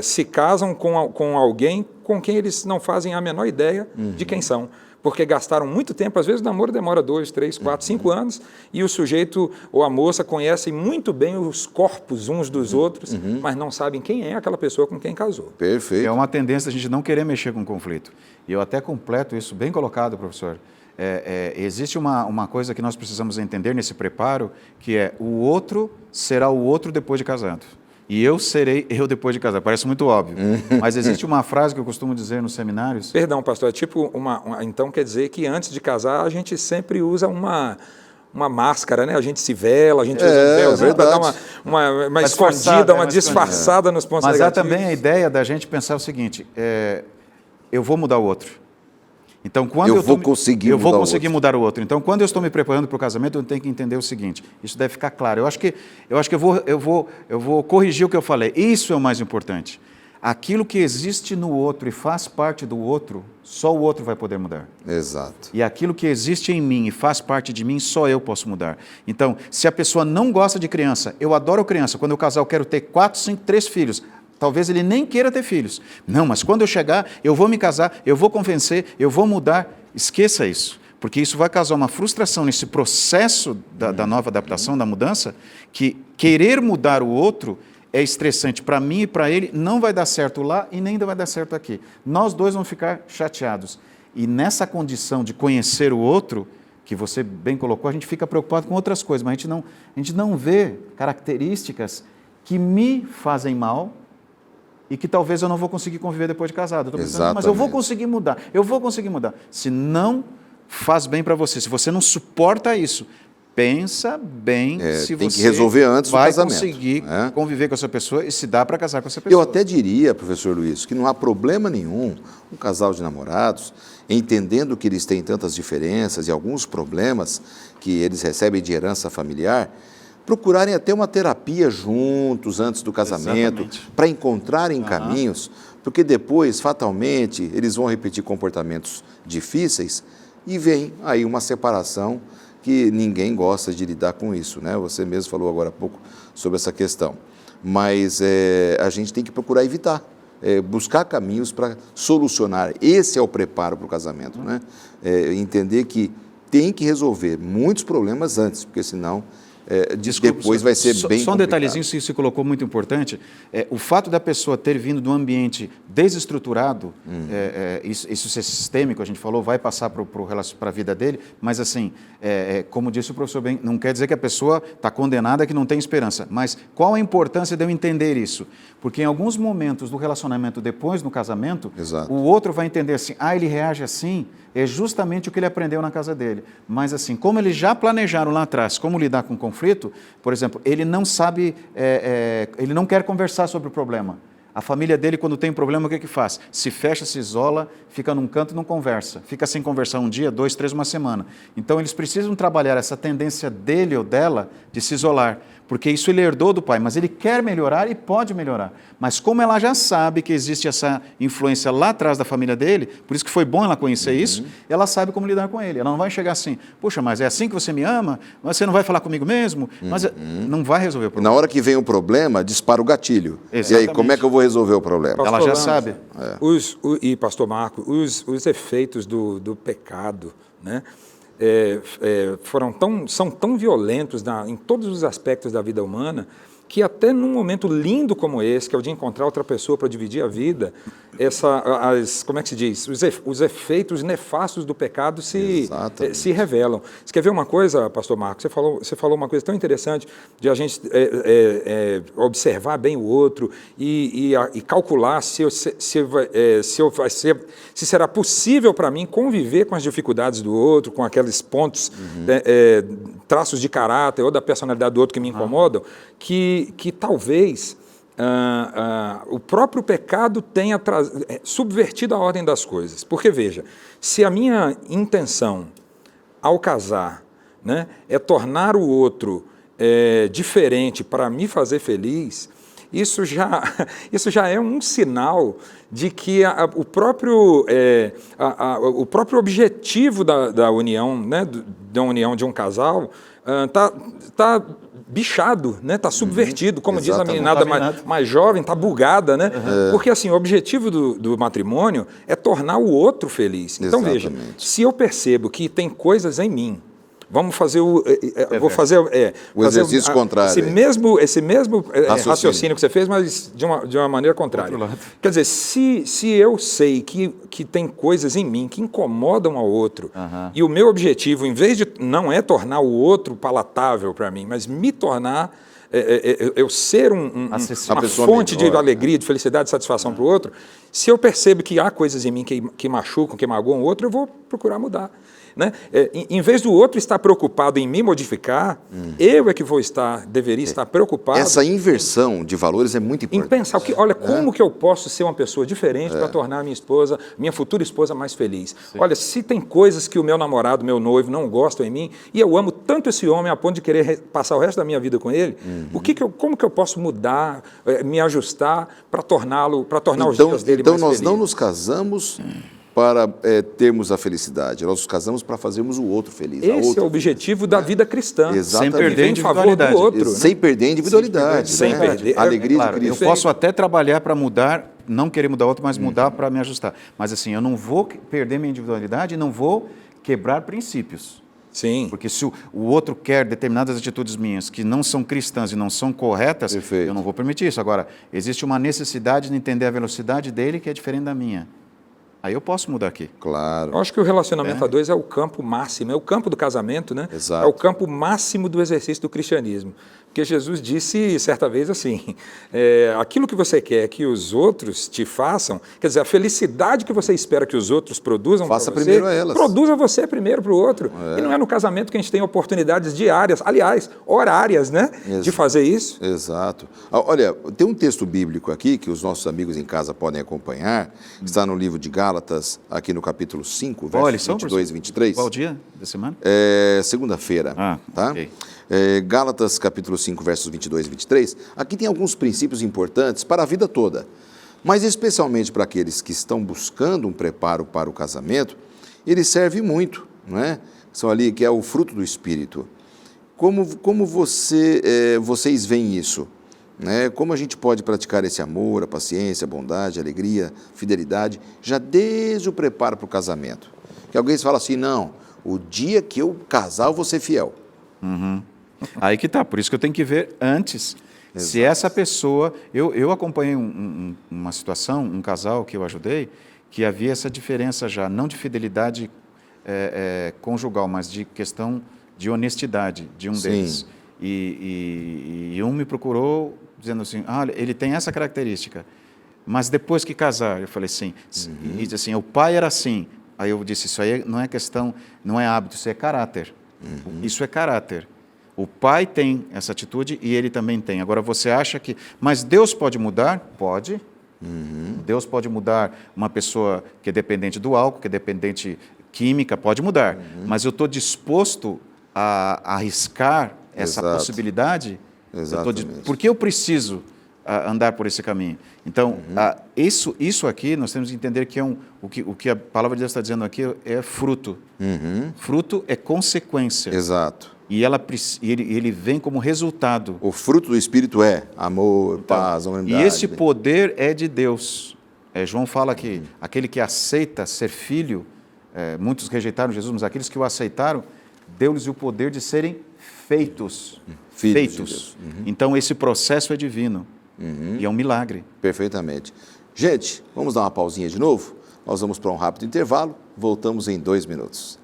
se casam com alguém com quem eles não fazem a menor ideia de quem são, porque gastaram muito tempo. Às vezes o namoro demora 2, 3, 4, 5 anos, e o sujeito ou a moça conhecem muito bem os corpos uns dos outros, mas não sabem quem é aquela pessoa com quem casou. Perfeito. É uma tendência a gente não querer mexer com o conflito. E eu até completo isso, bem colocado, professor. Existe uma coisa que nós precisamos entender nesse preparo, que é o outro será o outro depois de casado. E eu serei eu depois de casar. Parece muito óbvio. Mas existe uma frase que eu costumo dizer nos seminários. Perdão, pastor, é tipo então quer dizer que antes de casar a gente sempre usa uma máscara, né? A gente se vela, a gente usa um véuzinho para dar uma escondida, uma disfarçada nos pontos negativos. Mas há também a ideia da gente pensar o seguinte, eu vou mudar o outro. Então, quando eu vou conseguir mudar o outro. Então, quando eu estou me preparando para o casamento, eu tenho que entender o seguinte, isso deve ficar claro. Eu acho que eu vou corrigir o que eu falei. Isso é o mais importante. Aquilo que existe no outro e faz parte do outro, só o outro vai poder mudar. Exato. E aquilo que existe em mim e faz parte de mim, só eu posso mudar. Então, se a pessoa não gosta de criança, eu adoro criança, quando eu casar eu quero ter 4, 5, 3 filhos. Talvez ele nem queira ter filhos. Não, mas quando eu chegar, eu vou me casar, eu vou convencer, eu vou mudar. Esqueça isso, porque isso vai causar uma frustração nesse processo da nova adaptação, da mudança, que querer mudar o outro é estressante para mim e para ele, não vai dar certo lá e nem vai dar certo aqui. Nós dois vamos ficar chateados. E nessa condição de conhecer o outro, que você bem colocou, a gente fica preocupado com outras coisas, mas a gente não vê características que me fazem mal e que talvez eu não vou conseguir conviver depois de casado. Eu estou pensando, mas eu vou conseguir mudar. Se não faz bem para você, se você não suporta isso, pensa bem se tem você que resolver antes do casamento, conseguir conviver com essa pessoa e se dá para casar com essa pessoa. Eu até diria, professor Luiz, que não há problema nenhum um casal de namorados, entendendo que eles têm tantas diferenças e alguns problemas que eles recebem de herança familiar, procurarem até uma terapia juntos antes do casamento, para encontrarem caminhos, porque depois, fatalmente, eles vão repetir comportamentos difíceis e vem aí uma separação que ninguém gosta de lidar com isso, né? Você mesmo falou agora há pouco sobre essa questão. Mas a gente tem que procurar evitar, buscar caminhos para solucionar. Esse é o preparo para o casamento, né? Entender que tem que resolver muitos problemas antes, porque senão depois vai ser bem Só um complicado. detalhezinho, que se colocou muito importante, o fato da pessoa ter vindo de um ambiente desestruturado, isso ser sistêmico, a gente falou, vai passar para a vida dele, mas assim, como disse o professor bem, não quer dizer que a pessoa está condenada, que não tem esperança, mas qual a importância de eu entender isso? Porque em alguns momentos do relacionamento, depois no casamento, Exato. o outro vai entender assim, ele reage assim, é justamente o que ele aprendeu na casa dele. Mas assim, como eles já planejaram lá atrás como lidar com o conflito, por exemplo, ele não sabe, ele não quer conversar sobre o problema. A família dele, quando tem problema, o que faz? Se fecha, se isola, fica num canto e não conversa. Fica sem conversar um dia, 2, 3, uma semana. Então, eles precisam trabalhar essa tendência dele ou dela de se isolar, porque isso ele herdou do pai, mas ele quer melhorar e pode melhorar. Mas como ela já sabe que existe essa influência lá atrás da família dele, por isso que foi bom ela conhecer isso, ela sabe como lidar com ele. Ela não vai chegar assim, puxa, mas é assim que você me ama? Mas você não vai falar comigo mesmo? Mas não vai resolver o problema. Na hora que vem o problema, dispara o gatilho. Exatamente. E aí, como é que eu vou resolver o problema? Ela já sabe. E, pastor Marco, os efeitos do pecado, né, são tão violentos em todos os aspectos da vida humana, que até num momento lindo como esse, que é o de encontrar outra pessoa para dividir a vida, como é que se diz? Os efeitos nefastos do pecado se revelam. Você quer ver uma coisa, pastor Marcos? Você falou uma coisa tão interessante de a gente observar bem o outro e calcular se será possível para mim conviver com as dificuldades do outro, com aqueles pontos, traços de caráter ou da personalidade do outro que me incomodam, que talvez o próprio pecado tenha subvertido a ordem das coisas. Porque, veja, se a minha intenção ao casar, né, é tornar o outro diferente para me fazer feliz, isso já é um sinal de que o próprio objetivo da união, né, da união de um casal, está bichado, né? Está subvertido, como diz a meninada mais jovem, está bugada, né? Porque assim, o objetivo do matrimônio é tornar o outro feliz. Então veja, se eu percebo que tem coisas em mim, vamos fazer vou fazer o exercício contrário. Esse mesmo raciocínio que você fez, mas de uma maneira contrária. Quer dizer, se eu sei que tem coisas em mim que incomodam ao outro, e o meu objetivo, em vez de não é tornar o outro palatável para mim, mas me tornar eu ser uma fonte de alegria, de felicidade, de satisfação para o outro, se eu percebo que há coisas em mim que machucam, que magoam o outro, eu vou procurar mudar. Né? Em vez do outro estar preocupado em me modificar, eu é que deveria estar preocupado. Essa inversão de valores é muito importante. Em pensar, como que eu posso ser uma pessoa diferente para tornar minha futura esposa mais feliz? Sim. Olha, se tem coisas que o meu namorado, meu noivo não gostam em mim, e eu amo tanto esse homem a ponto de querer passar o resto da minha vida com ele, como que eu posso mudar, me ajustar para tornar os dias dele mais felizes? Então nós não nos casamos para termos a felicidade. Nós nos casamos para fazermos o outro feliz. Esse é o objetivo da vida cristã. Exatamente. Sem perder a individualidade. Do outro, sem perder a individualidade. Sem perder a alegria claro, de Cristo. Eu posso até trabalhar para mudar, não querer mudar outro, mas mudar para me ajustar. Mas assim, eu não vou perder minha individualidade e não vou quebrar princípios. Sim. Porque se o outro quer determinadas atitudes minhas que não são cristãs e não são corretas, eu não vou permitir isso. Agora, existe uma necessidade de entender a velocidade dele que é diferente da minha. Aí eu posso mudar aqui. Claro. Eu acho que o relacionamento a dois é o campo máximo, é o campo do casamento, né? Exato. É o campo máximo do exercício do cristianismo. Porque Jesus disse certa vez assim, aquilo que você quer que os outros te façam, quer dizer, a felicidade que você espera que os outros produzam para você, primeiro a elas. Produza você primeiro para o outro. E não é no casamento que a gente tem oportunidades diárias, aliás, horárias, né? De fazer isso. Exato. Olha, tem um texto bíblico aqui que os nossos amigos em casa podem acompanhar, está no livro de Gálatas, aqui no capítulo 5, versos 22 e 23. Qual dia da semana? Segunda-feira. Tá? Okay. Gálatas, capítulo 5, versos 22 e 23. Aqui tem alguns princípios importantes para a vida toda, mas especialmente para aqueles que estão buscando um preparo para o casamento, ele serve muito, não é? São ali que é o fruto do Espírito. Como vocês veem isso? Né? Como a gente pode praticar esse amor, a paciência, a bondade, a alegria, fidelidade, já desde o preparo para o casamento? Que alguém fala assim, não, o dia que eu casar eu vou ser fiel. Aí que tá, por isso que eu tenho que ver antes se essa pessoa... Eu acompanhei uma situação, um casal que eu ajudei, que havia essa diferença já, não de fidelidade conjugal, mas de questão de honestidade de um deles. E um me procurou dizendo assim, olha, ele tem essa característica, mas depois que casar, eu falei assim, e disse assim, o pai era assim. Aí eu disse, isso aí não é questão, não é hábito, isso é caráter. Isso é caráter. O pai tem essa atitude e ele também tem. Agora, você acha que... Mas Deus pode mudar? Pode. Deus pode mudar uma pessoa que é dependente do álcool, que é dependente química, pode mudar. Mas eu estou disposto a arriscar essa possibilidade? Porque eu preciso andar por esse caminho. Então, isso aqui, nós temos que entender que o que a palavra de Deus está dizendo aqui é fruto. Fruto é consequência. Exato. E ele vem como resultado. O fruto do Espírito é amor, paz, humanidade. E esse poder é de Deus. João fala que aquele que aceita ser filho, muitos rejeitaram Jesus, mas aqueles que o aceitaram, deu-lhes o poder de serem feitos. Feitos. Então, esse processo é divino. E é um milagre. Perfeitamente. Gente, vamos dar uma pausinha de novo? Nós vamos para um rápido intervalo. Voltamos em 2 minutos.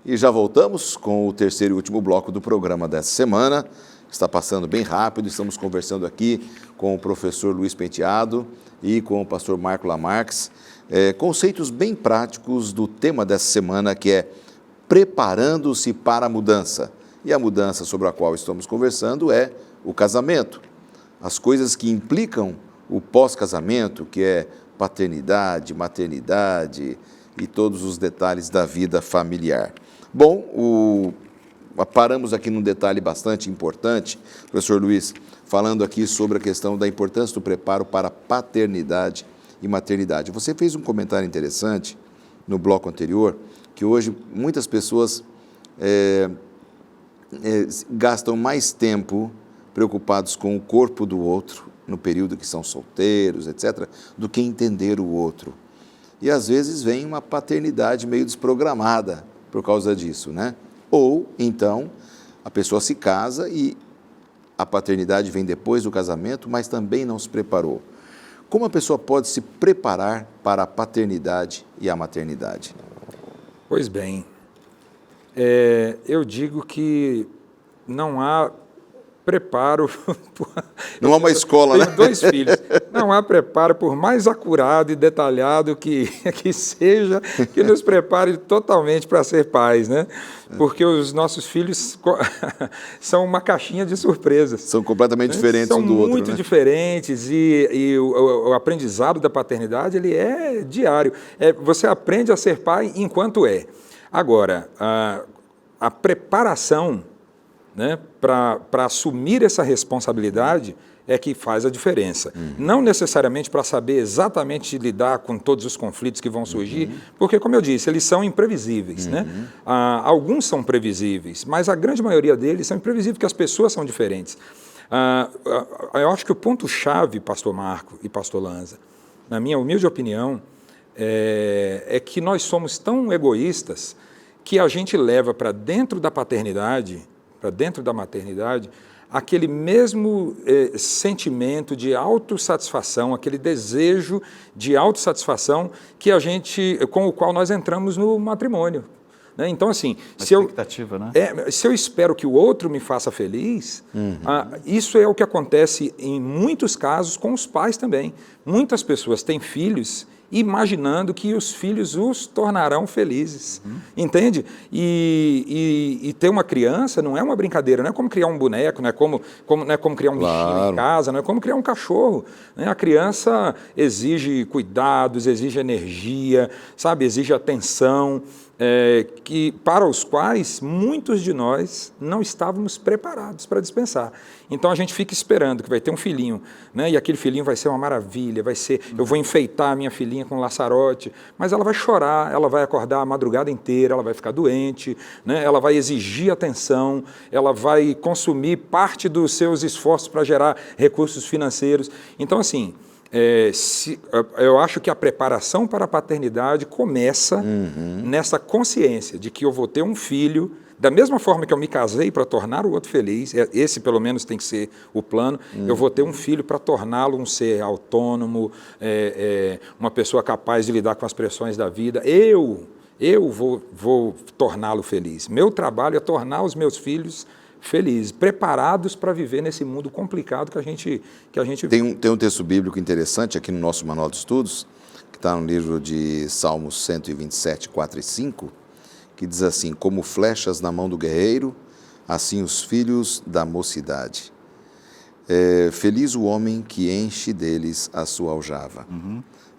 E já voltamos com o terceiro e último bloco do programa dessa semana. Está passando bem rápido, estamos conversando aqui com o professor Luiz Penteado e com o pastor Marco Lamarques, conceitos bem práticos do tema dessa semana, que é preparando-se para a mudança. E a mudança sobre a qual estamos conversando é o casamento. As coisas que implicam o pós-casamento, que é paternidade, maternidade e todos os detalhes da vida familiar. Bom, paramos aqui num detalhe bastante importante, professor Luiz, falando aqui sobre a questão da importância do preparo para paternidade e maternidade. Você fez um comentário interessante no bloco anterior, que hoje muitas pessoas gastam mais tempo preocupados com o corpo do outro, no período que são solteiros, etc., do que entender o outro. E às vezes vem uma paternidade meio desprogramada por causa disso, né? Ou, então, a pessoa se casa e a paternidade vem depois do casamento, mas também não se preparou. Como a pessoa pode se preparar para a paternidade e a maternidade? Pois bem, eu digo que não há preparo... Não há uma escola, né? Tenho 2 filhos. Não há preparo, por mais acurado e detalhado que seja, que nos prepare totalmente para ser pais, né? Porque os nossos filhos são uma caixinha de surpresas. São completamente diferentes um do outro, São muito diferentes e o aprendizado da paternidade, ele é diário. Você aprende a ser pai enquanto é. Agora, a preparação, né, para assumir essa responsabilidade é que faz a diferença. Não necessariamente para saber exatamente lidar com todos os conflitos que vão surgir, porque, como eu disse, eles são imprevisíveis. Né? Alguns são previsíveis, mas a grande maioria deles são imprevisíveis, porque as pessoas são diferentes. Eu acho que o ponto-chave, pastor Marco e pastor Lanza, na minha humilde opinião, é que nós somos tão egoístas que a gente leva para dentro da paternidade, para dentro da maternidade, aquele mesmo sentimento de autossatisfação, aquele desejo de autossatisfação com o qual nós entramos no matrimônio. Né? Então, assim, se eu espero que o outro me faça feliz, isso é o que acontece em muitos casos com os pais também. Muitas pessoas têm filhos imaginando que os filhos os tornarão felizes, entende? E ter uma criança não é uma brincadeira, não é como criar um boneco, não é como criar um bichinho em casa, não é como criar um cachorro. Né? A criança exige cuidados, exige energia, sabe? Exige atenção, para os quais muitos de nós não estávamos preparados para dispensar. Então a gente fica esperando que vai ter um filhinho, né? E aquele filhinho vai ser uma maravilha, eu vou enfeitar a minha filhinha com laçarote, mas ela vai chorar, ela vai acordar a madrugada inteira, ela vai ficar doente, né? Ela vai exigir atenção, ela vai consumir parte dos seus esforços para gerar recursos financeiros. Então, assim, eu acho que a preparação para a paternidade começa nessa consciência de que eu vou ter um filho, da mesma forma que eu me casei para tornar o outro feliz, esse pelo menos tem que ser o plano, eu vou ter um filho para torná-lo um ser autônomo, uma pessoa capaz de lidar com as pressões da vida. Eu vou torná-lo feliz. Meu trabalho é tornar os meus filhos felizes, preparados para viver nesse mundo complicado que a gente Tem um texto bíblico interessante aqui no nosso Manual de Estudos, que está no livro de Salmos 127, 4 e 5, que diz assim: como flechas na mão do guerreiro, assim os filhos da mocidade. Feliz o homem que enche deles a sua aljava.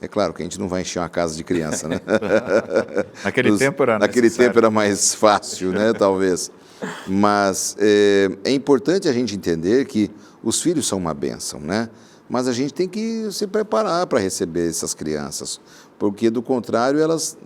É claro que a gente não vai encher uma casa de criança, né? Naquele tempo era mais fácil, né? Talvez. Mas é importante a gente entender que os filhos são uma bênção, né? Mas a gente tem que se preparar para receber essas crianças, porque do contrário elas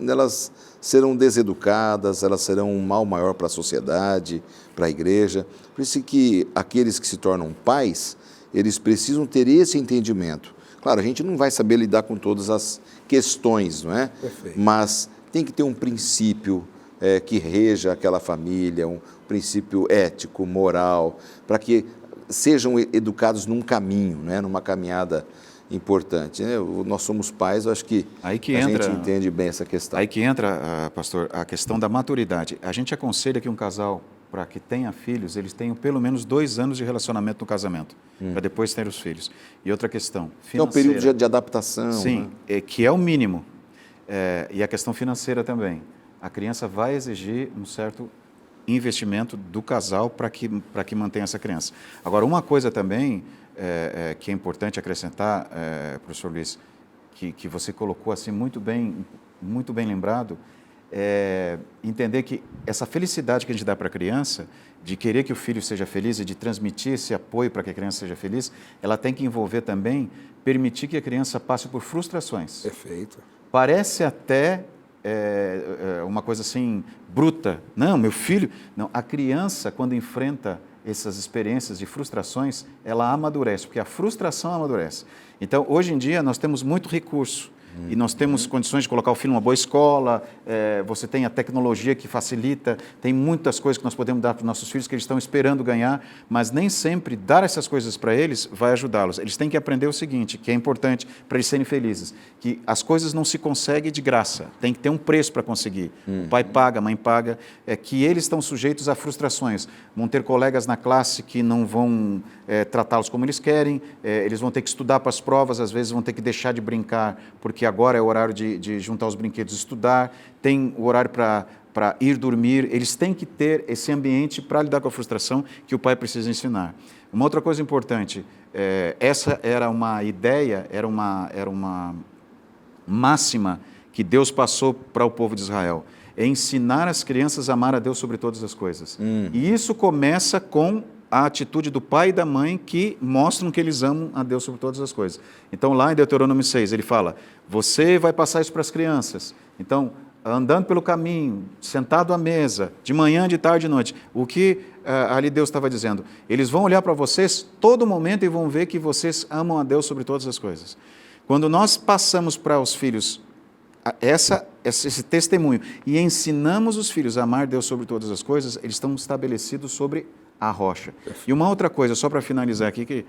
serão deseducadas, elas serão um mal maior para a sociedade, para a igreja. Por isso que aqueles que se tornam pais, eles precisam ter esse entendimento. Claro, a gente não vai saber lidar com todas as questões, não é? Perfeito. Mas tem que ter um princípio que reja aquela família, um princípio ético, moral, para que sejam educados num caminho, né? Numa caminhada importante, né? Nós somos pais, eu acho que gente entende bem essa questão. Aí que entra, pastor, a questão da maturidade. A gente aconselha que um casal, para que tenha filhos, eles tenham pelo menos 2 anos de relacionamento no casamento, para depois ter os filhos. E outra questão financeira. É um período de adaptação. Sim, né? Que é o mínimo. E a questão financeira também. A criança vai exigir um certo investimento do casal para que mantenha essa criança. Agora, uma coisa também que é importante acrescentar, professor Luiz, que você colocou assim muito bem lembrado, entender que essa felicidade que a gente dá para a criança, de querer que o filho seja feliz e de transmitir esse apoio para que a criança seja feliz, ela tem que envolver também, permitir que a criança passe por frustrações. Perfeito. Parece até uma coisa assim bruta. Não, meu filho... Não, a criança, quando enfrenta essas experiências de frustrações, ela amadurece, porque a frustração amadurece. Então, hoje em dia, nós temos muito recurso. E nós temos condições de colocar o filho numa boa escola, você tem a tecnologia que facilita, tem muitas coisas que nós podemos dar para os nossos filhos que eles estão esperando ganhar, mas nem sempre dar essas coisas para eles vai ajudá-los. Eles têm que aprender o seguinte, que é importante para eles serem felizes, que as coisas não se conseguem de graça, tem que ter um preço para conseguir. O pai paga, a mãe paga, que eles estão sujeitos a frustrações. Vão ter colegas na classe que não vão tratá-los como eles querem, eles vão ter que estudar para as provas, às vezes vão ter que deixar de brincar, porque agora é o horário de juntar os brinquedos e estudar, tem o horário para ir dormir, eles têm que ter esse ambiente para lidar com a frustração que o pai precisa ensinar. Uma outra coisa importante, essa era uma ideia, era uma máxima que Deus passou para o povo de Israel, é ensinar as crianças a amar a Deus sobre todas as coisas. E isso começa com a atitude do pai e da mãe que mostram que eles amam a Deus sobre todas as coisas. Então, lá em Deuteronômio 6, ele fala, você vai passar isso para as crianças. Então, andando pelo caminho, sentado à mesa, de manhã, de tarde, de noite. O que ali Deus estava dizendo? Eles vão olhar para vocês todo momento e vão ver que vocês amam a Deus sobre todas as coisas. Quando nós passamos para os filhos esse testemunho e ensinamos os filhos a amar Deus sobre todas as coisas, eles estão estabelecidos sobre a rocha. E uma outra coisa, só para finalizar aqui, que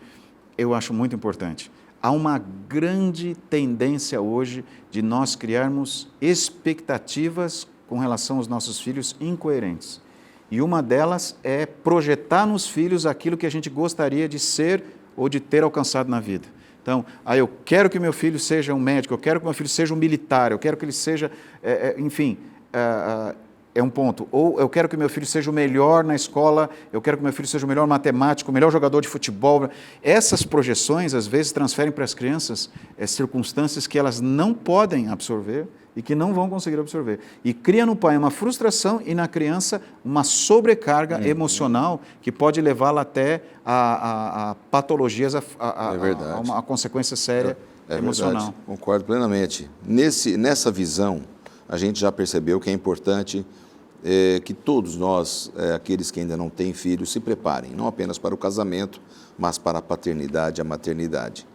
eu acho muito importante. Há uma grande tendência hoje de nós criarmos expectativas com relação aos nossos filhos incoerentes. E uma delas é projetar nos filhos aquilo que a gente gostaria de ser ou de ter alcançado na vida. Então, eu quero que meu filho seja um médico, eu quero que meu filho seja um militar, eu quero que ele seja, enfim... é um ponto. Ou eu quero que meu filho seja o melhor na escola, eu quero que meu filho seja o melhor matemático, o melhor jogador de futebol. Essas projeções, às vezes, transferem para as crianças circunstâncias que elas não podem absorver e que não vão conseguir absorver. E cria no pai uma frustração e na criança uma sobrecarga emocional que pode levá-la até a patologias, a uma consequência séria emocional. Verdade. Concordo plenamente. Nessa visão, a gente já percebeu que é importante que todos nós, aqueles que ainda não têm filhos, se preparem, não apenas para o casamento, mas para a paternidade e a maternidade.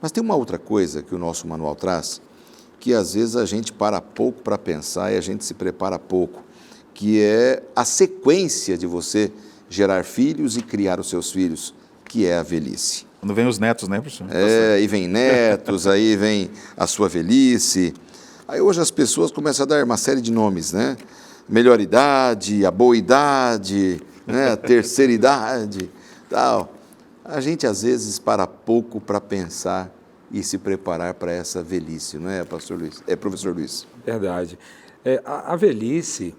Mas tem uma outra coisa que o nosso manual traz, que às vezes a gente para pouco para pensar e a gente se prepara pouco, que é a sequência de você gerar filhos e criar os seus filhos, que é a velhice. Quando vem os netos, né, professor? Aí vem netos, aí vem a sua velhice. Aí hoje as pessoas começam a dar uma série de nomes, né? Melhor idade, a boa idade, né? A terceira idade, tal. A gente às vezes para pouco para pensar e se preparar para essa velhice, não é, pastor Luiz? É, professor Luiz. Verdade. A velhice,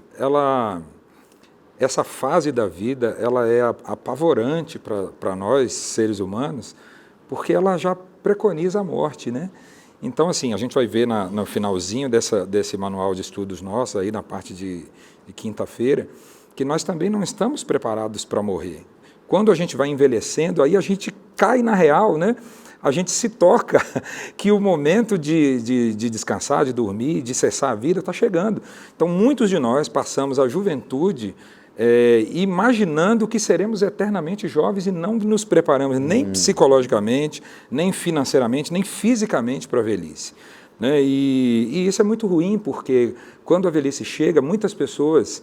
essa fase da vida, ela é apavorante para nós, seres humanos, porque ela já preconiza a morte, né? Então, assim, a gente vai ver no finalzinho desse manual de estudos nosso, aí na parte de quinta-feira, que nós também não estamos preparados para morrer. Quando a gente vai envelhecendo, aí a gente cai na real, né? A gente se toca que o momento de descansar, de dormir, de cessar a vida está chegando. Então, muitos de nós passamos a juventude imaginando que seremos eternamente jovens e não nos preparamos nem psicologicamente, nem financeiramente, nem fisicamente para a velhice. Né? E isso é muito ruim, porque quando a velhice chega, muitas pessoas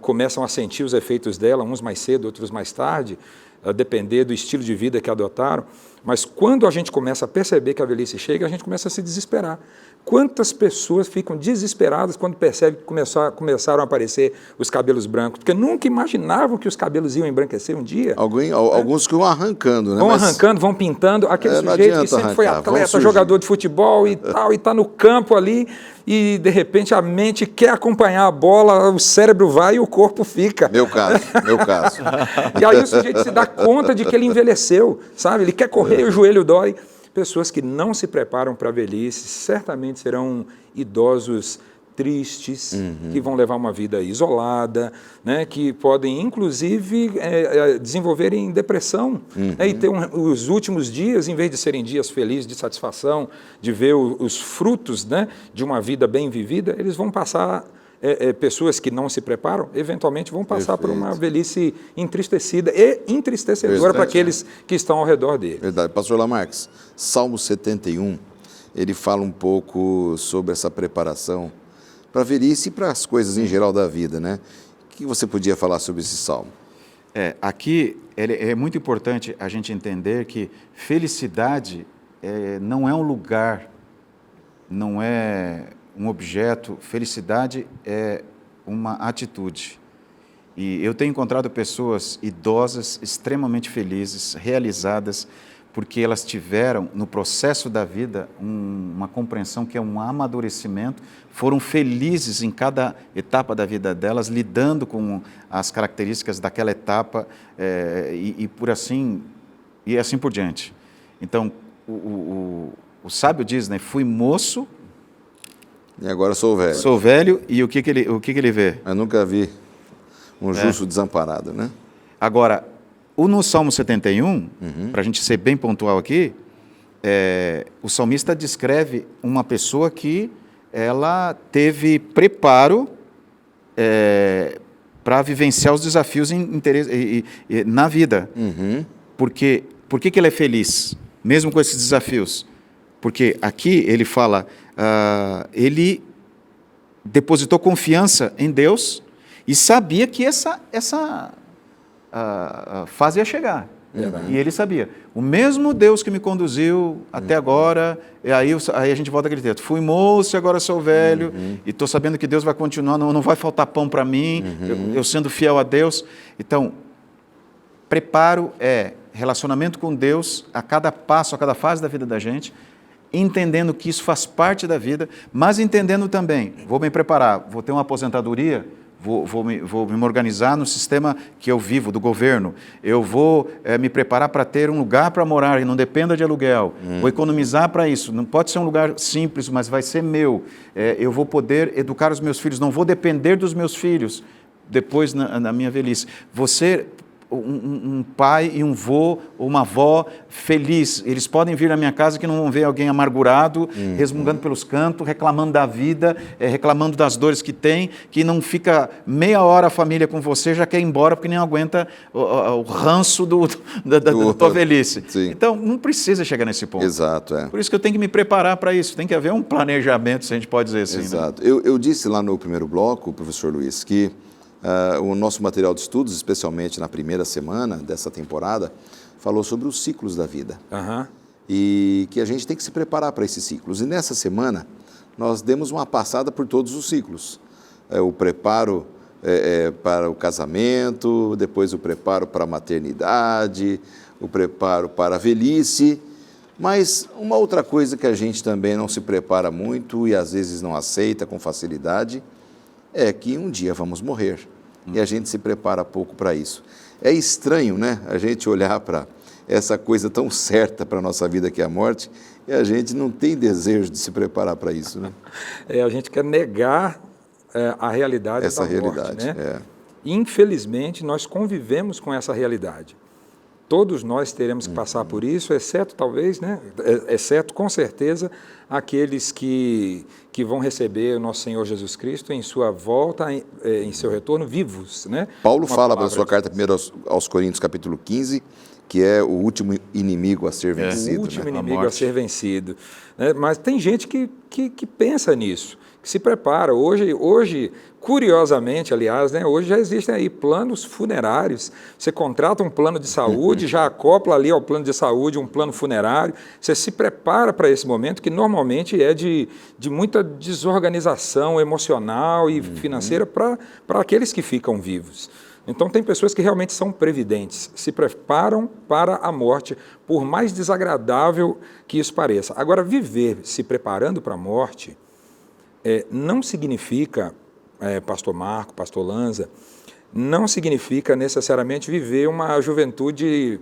começam a sentir os efeitos dela, uns mais cedo, outros mais tarde, a depender do estilo de vida que adotaram, mas quando a gente começa a perceber que a velhice chega, a gente começa a se desesperar. Quantas pessoas ficam desesperadas quando percebem que começaram a aparecer os cabelos brancos, porque nunca imaginavam que os cabelos iam embranquecer um dia. Alguns que vão arrancando, né? Vão arrancando, vão pintando, aquele sujeito que sempre foi atleta, jogador de futebol e tal, e está no campo ali, e de repente a mente quer acompanhar a bola, o cérebro vai e o corpo fica. Meu caso. E aí o sujeito se dá conta de que ele envelheceu, sabe? Ele quer correr e o joelho dói. Pessoas que não se preparam para a velhice certamente serão idosos tristes, que vão levar uma vida isolada, né, que podem, inclusive, desenvolverem depressão, né, e ter os últimos dias, em vez de serem dias felizes, de satisfação, de ver os frutos, né, de uma vida bem vivida, eles vão passar... pessoas que não se preparam, eventualmente vão passar por uma velhice entristecida e entristecedora para aqueles que estão ao redor dele. Verdade. Pastor Lamarques, Salmo 71, ele fala um pouco sobre essa preparação para a velhice e para as coisas em geral da vida, né? O que você podia falar sobre esse salmo? Aqui é muito importante a gente entender que felicidade não é um lugar, não é um objeto, felicidade é uma atitude. E eu tenho encontrado pessoas idosas extremamente felizes, realizadas, porque elas tiveram, no processo da vida, uma compreensão que é um amadurecimento, foram felizes em cada etapa da vida delas, lidando com as características daquela etapa e assim por diante. Então, o sábio diz, né, fui moço, e agora sou velho. Sou velho, e o que ele vê? Eu nunca vi um justo desamparado, né? Agora, no Salmo 71, para a gente ser bem pontual aqui, o salmista descreve uma pessoa que ela teve preparo para vivenciar os desafios na vida. Por que ele é feliz, mesmo com esses desafios? Porque aqui ele fala... ele depositou confiança em Deus e sabia que essa fase ia chegar. E ele sabia. O mesmo Deus que me conduziu até agora, e aí a gente volta àquele texto. Fui moço e agora sou velho, e estou sabendo que Deus vai continuar, não vai faltar pão para mim, eu sendo fiel a Deus. Então, preparo é relacionamento com Deus a cada passo, a cada fase da vida da gente, entendendo que isso faz parte da vida, mas entendendo também, vou me preparar, vou ter uma aposentadoria, vou me organizar no sistema que eu vivo, do governo, eu vou me preparar para ter um lugar para morar e não dependa de aluguel, vou economizar para isso, não pode ser um lugar simples, mas vai ser meu, eu vou poder educar os meus filhos, não vou depender dos meus filhos depois na minha velhice. Você um pai e um vô ou uma avó feliz. Eles podem vir na minha casa que não vão ver alguém amargurado, resmungando pelos cantos, reclamando da vida, reclamando das dores que tem, que não fica meia hora a família com você, já quer ir embora porque nem aguenta o ranço da tua velhice. Sim. Então, não precisa chegar nesse ponto. Exato, Por isso que eu tenho que me preparar para isso. Tem que haver um planejamento, se a gente pode dizer assim. Exato. Né? Eu disse lá no primeiro bloco, professor Luiz, que o nosso material de estudos, especialmente na primeira semana dessa temporada, falou sobre os ciclos da vida. E que a gente tem que se preparar para esses ciclos. E nessa semana, nós demos uma passada por todos os ciclos. O preparo para o casamento, depois o preparo para a maternidade, o preparo para a velhice. Mas uma outra coisa que a gente também não se prepara muito e às vezes não aceita com facilidade é que um dia vamos morrer. E a gente se prepara pouco para isso. É estranho, né? A gente olhar para essa coisa tão certa para a nossa vida que é a morte e a gente não tem desejo de se preparar para isso, né? A gente quer negar a realidade essa da realidade, morte, né? Infelizmente, nós convivemos com essa realidade. Todos nós teremos que passar por isso, exceto talvez, né? Exceto com certeza aqueles que vão receber o nosso Senhor Jesus Cristo em sua volta, em seu retorno, vivos, né? Paulo fala na sua carta primeiro aos Coríntios, capítulo 15, que é o último inimigo a ser vencido. O último né? inimigo a ser vencido. Né? Mas tem gente que pensa nisso, que se prepara. Hoje, curiosamente, aliás, né, hoje já existem aí planos funerários. Você contrata um plano de saúde, já acopla ali ao plano de saúde um plano funerário. Você se prepara para esse momento, que normalmente é de muita desorganização emocional e financeira para aqueles que ficam vivos. Então, tem pessoas que realmente são previdentes, se preparam para a morte, por mais desagradável que isso pareça. Agora, viver se preparando para a morte não significa, pastor Marco, pastor Lanza, não significa necessariamente viver uma juventude,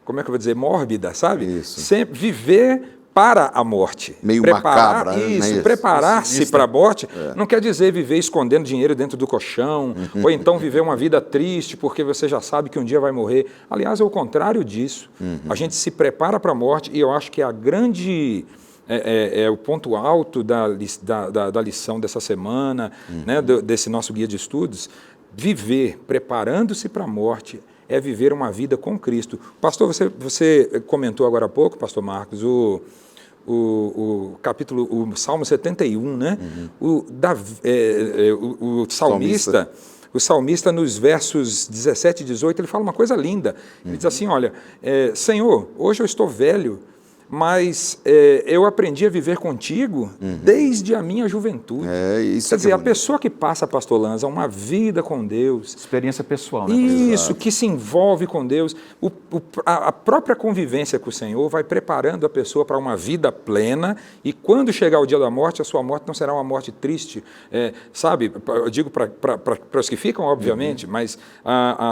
como é que eu vou dizer, mórbida, sabe? Isso. Sempre viver para a morte. Meio macabra, né? Isso, preparar-se para a morte não quer dizer viver escondendo dinheiro dentro do colchão, ou então viver uma vida triste porque você já sabe que um dia vai morrer. Aliás, é o contrário disso. A gente se prepara para a morte e eu acho que a grande... o ponto alto da lição dessa semana, né, desse nosso guia de estudos. Viver preparando-se para a morte é viver uma vida com Cristo. Pastor, você comentou agora há pouco, pastor Marcos, o capítulo, o Salmo 71, né? O salmista, nos versos 17 e 18, ele fala uma coisa linda. Ele diz assim, olha, Senhor, hoje eu estou velho, mas eu aprendi a viver contigo desde a minha juventude. Isso Quer dizer, a pessoa que passa, pastor Lanza, uma vida com Deus... Experiência pessoal, né? Isso, que se envolve com Deus. A própria convivência com o Senhor vai preparando a pessoa para uma vida plena e quando chegar o dia da morte, a sua morte não será uma morte triste, sabe? Eu digo para os que ficam, obviamente, mas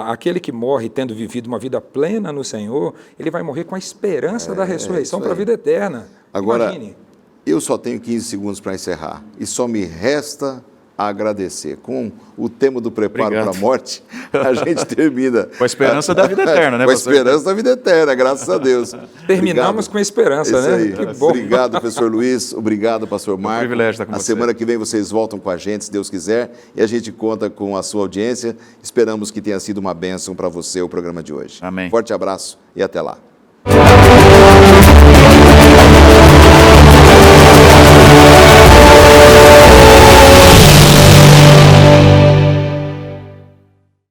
aquele que morre tendo vivido uma vida plena no Senhor, ele vai morrer com a esperança da ressurreição para a vida eterna. Agora, imagine. Eu só tenho 15 segundos para encerrar e só me resta agradecer. Com o tema do preparo para a morte, a gente termina. Com a esperança da vida eterna, né? Com a esperança da vida eterna, graças a Deus. Terminamos com a esperança, isso né? Aí. Que bom. Obrigado, professor Luiz. Obrigado, pastor Marco. Privilégio estar com você. Semana que vem vocês voltam com a gente, se Deus quiser, e a gente conta com a sua audiência. Esperamos que tenha sido uma bênção para você o programa de hoje. Amém. Forte abraço e até lá.